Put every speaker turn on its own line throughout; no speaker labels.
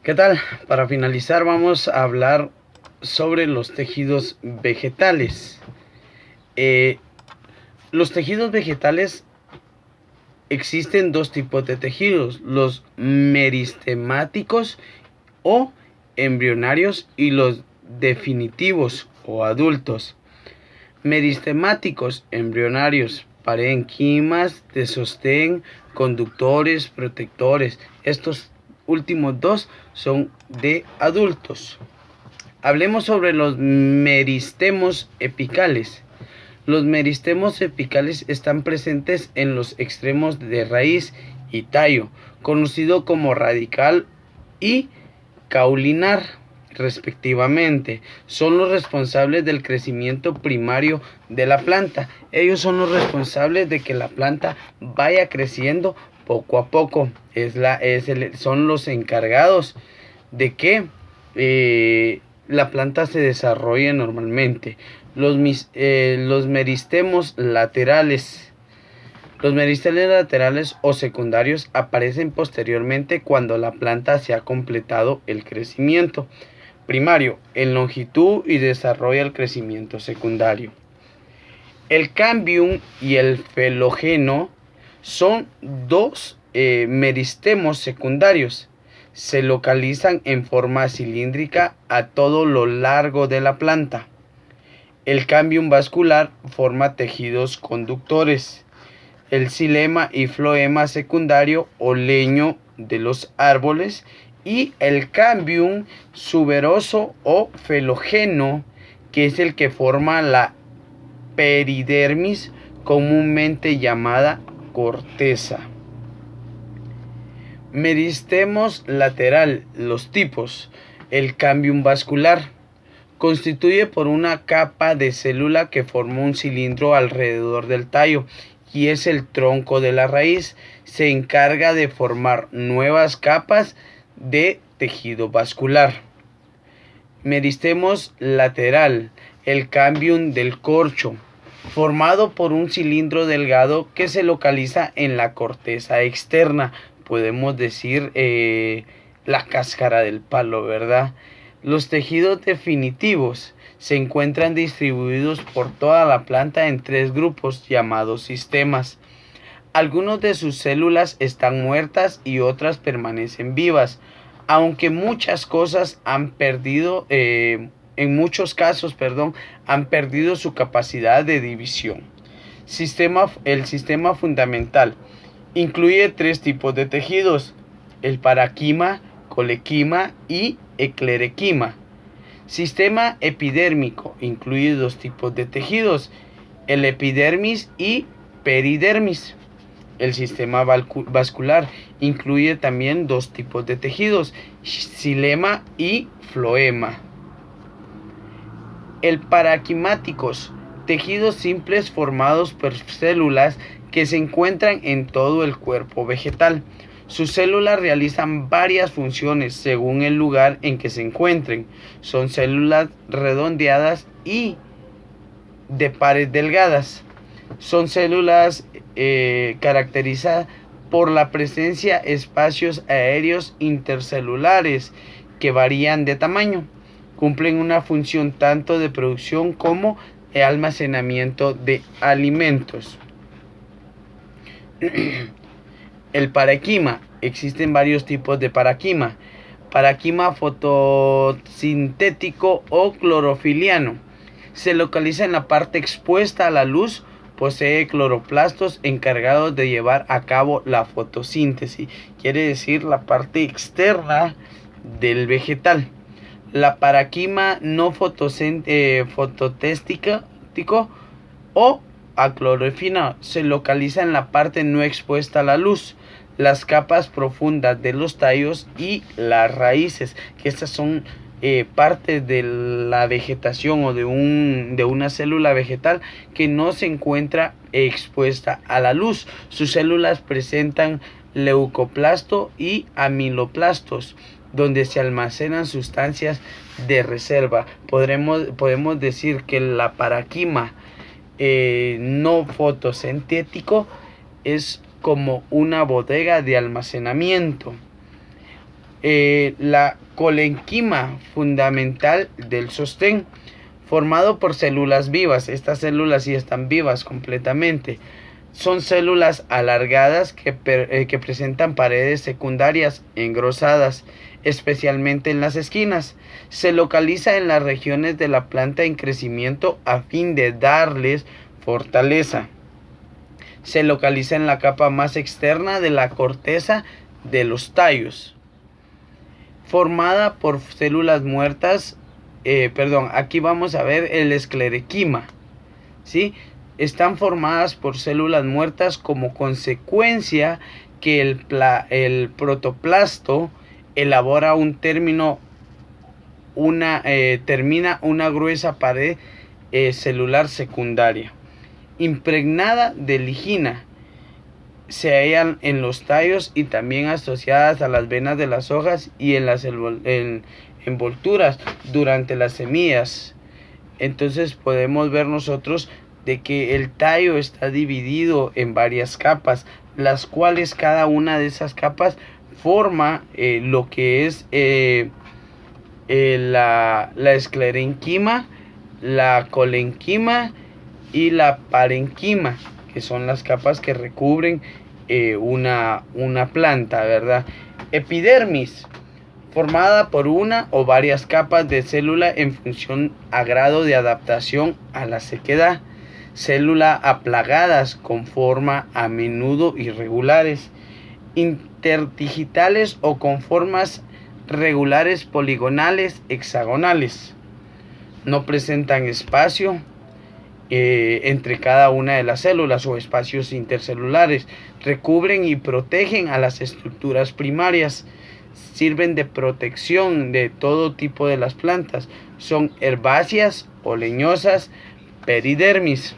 ¿Qué tal? Para finalizar vamos a hablar sobre los tejidos vegetales. Eh, los tejidos vegetales existen dos tipos de tejidos, los meristemáticos o embrionarios y los definitivos o adultos. Meristemáticos, embrionarios, parenquimas de sostén, conductores, protectores. Estos últimos dos son de adultos. Hablemos sobre los meristemos epicales. Los meristemos epicales están presentes en los extremos de raíz y tallo, conocido como radical y caulinar, respectivamente. Son los responsables del crecimiento primario de la planta. Ellos son los responsables de que la planta vaya creciendo poco a poco. Son los encargados de que la planta se desarrolle normalmente. Los meristemos laterales. Los meristeles laterales o secundarios aparecen posteriormente cuando la planta se ha completado el crecimiento primario en longitud y desarrolla el crecimiento secundario. El cambium y el felógeno son dos meristemos secundarios. Se localizan en forma cilíndrica a todo lo largo de la planta. El cambium vascular forma tejidos conductores. El xilema y floema secundario o leño de los árboles y el cambium suberoso o felógeno, que es el que forma la peridermis, comúnmente llamada corteza. Meristemos lateral, los tipos. El cambium vascular constituye por una capa de célula que forma un cilindro alrededor del tallo y es el tronco de la raíz. Se encarga de formar nuevas capas de tejido vascular. Meristemos lateral, el cambium del corcho, formado por un cilindro delgado que se localiza en la corteza externa. Podemos decir la cáscara del palo, ¿verdad? Los tejidos definitivos se encuentran distribuidos por toda la planta en tres grupos llamados sistemas. Algunas de sus células están muertas y otras permanecen vivas, aunque muchas cosas han perdido, en muchos casos, han perdido su capacidad de división. El sistema fundamental incluye tres tipos de tejidos: el paraquima, colequima y esclerequima. Sistema epidérmico incluye dos tipos de tejidos: el epidermis y peridermis. El sistema vascular incluye también dos tipos de tejidos: xilema y floema. El paraquimáticos, tejidos simples formados por células que se encuentran en todo el cuerpo vegetal. Sus células realizan varias funciones según el lugar en que se encuentren. Son células redondeadas y de pares delgadas. Son células caracterizadas por la presencia de espacios aéreos intercelulares que varían de tamaño. Cumplen una función tanto de producción como de almacenamiento de alimentos. El paraquima. Existen varios tipos de paraquima. Paraquima fotosintético o clorofiliano. Se localiza en la parte expuesta a la luz. Posee cloroplastos encargados de llevar a cabo la fotosíntesis. Quiere decir la parte externa del vegetal. La paraquima no fotosíntico o aclorofina se localiza en la parte no expuesta a la luz, las capas profundas de los tallos y las raíces, que estas son partes de la vegetación o de una célula vegetal que no se encuentra expuesta a la luz. Sus células presentan leucoplasto y amiloplastos, donde se almacenan sustancias de reserva. Podemos decir que la paraquima no fotosintético es como una bodega de almacenamiento. La colenquima fundamental del sostén, formado por células vivas. Estas células sí están vivas completamente. Son células alargadas que presentan paredes secundarias engrosadas, especialmente en las esquinas. Se localiza en las regiones de la planta en crecimiento a fin de darles fortaleza. Se localiza en la capa más externa de la corteza de los tallos. Formada por células muertas, aquí vamos a ver el esclerequima, ¿sí? Están formadas por células muertas como consecuencia que el protoplasto elabora termina una gruesa pared celular secundaria, impregnada de ligina. Se hallan en los tallos y también asociadas a las venas de las hojas y en las envolturas durante las semillas. Entonces podemos ver nosotros de que el tallo está dividido en varias capas, las cuales cada una de esas capas forma lo que es la esclerenquima, la colenquima y la parenquima, que son las capas que recubren una planta, ¿verdad? Epidermis, formada por una o varias capas de célula en función a grado de adaptación a la sequedad. Células aplagadas con forma a menudo irregulares, interdigitales o con formas regulares, poligonales, hexagonales. No presentan espacio entre cada una de las células o espacios intercelulares. Recubren y protegen a las estructuras primarias. Sirven de protección de todo tipo de las plantas. Son herbáceas o leñosas. Peridermis.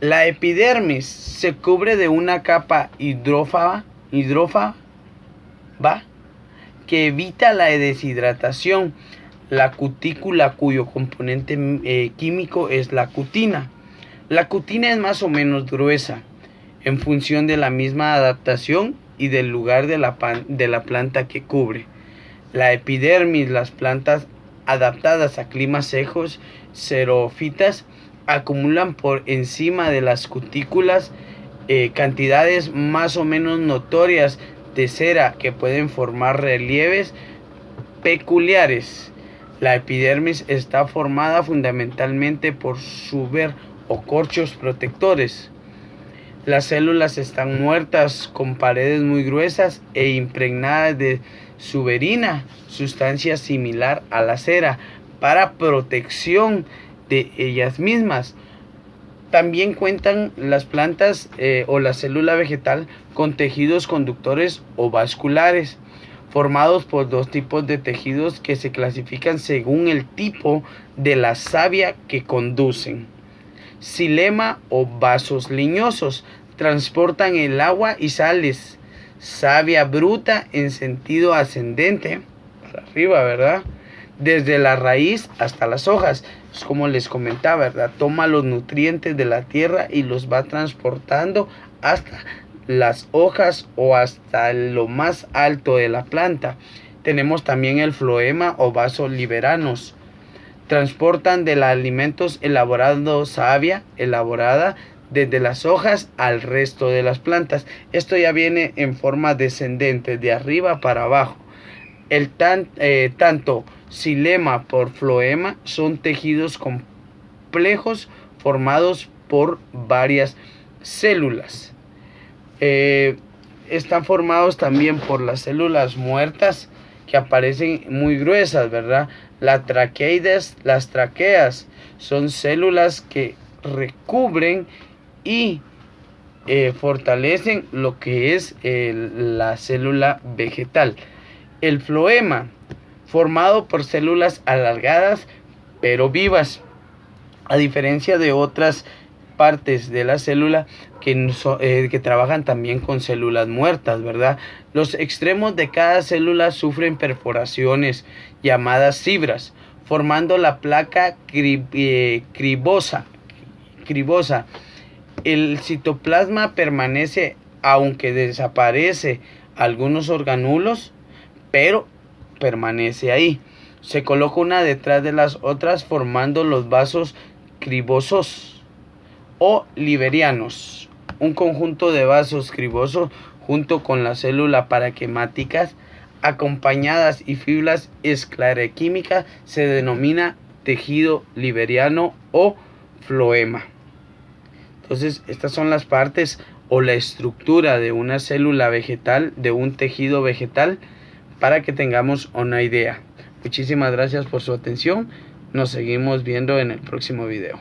La epidermis se cubre de una capa hidrófaga que evita la deshidratación. La cutícula, cuyo componente químico es la cutina. La cutina es más o menos gruesa en función de la misma adaptación y del lugar de la planta que cubre. La epidermis, las plantas adaptadas a climas secos, xerófitas, acumulan por encima de las cutículas cantidades más o menos notorias de cera que pueden formar relieves peculiares. La epidermis está formada fundamentalmente por suber o corchos protectores. Las células están muertas con paredes muy gruesas e impregnadas de suberina, sustancia similar a la cera, para protección de ellas mismas. También cuentan las plantas o la célula vegetal con tejidos conductores o vasculares, formados por dos tipos de tejidos que se clasifican según el tipo de la savia que conducen. Xilema o vasos leñosos transportan el agua y sales. Savia bruta en sentido ascendente, para arriba, ¿verdad? Desde la raíz hasta las hojas. Es como les comentaba, ¿verdad? Toma los nutrientes de la tierra y los va transportando hasta las hojas o hasta lo más alto de la planta. Tenemos también el floema o vasos liberanos. Transportan de los alimentos elaborados savia elaborada desde las hojas al resto de las plantas. Esto ya viene en forma descendente, de arriba para abajo. Tanto xilema por floema son tejidos complejos formados por varias células. Están formados también por las células muertas que aparecen muy gruesas, ¿verdad? Las traqueas son células que recubren y fortalecen lo que es la célula vegetal. El floema, formado por células alargadas pero vivas, a diferencia de otras partes de la célula que trabajan también con células muertas, ¿verdad? Los extremos de cada célula sufren perforaciones llamadas fibras, formando la placa cribosa. El citoplasma permanece, aunque desaparece algunos organulos. pero permanece ahí. Se coloca una detrás de las otras formando los vasos cribosos o liberianos. Un conjunto de vasos cribosos junto con las células paraquemáticas acompañadas y fibras escleroquímicas se denomina tejido liberiano o floema. Entonces, estas son las partes o la estructura de una célula vegetal, de un tejido vegetal, para que tengamos una idea. Muchísimas gracias por su atención. Nos seguimos viendo en el próximo video.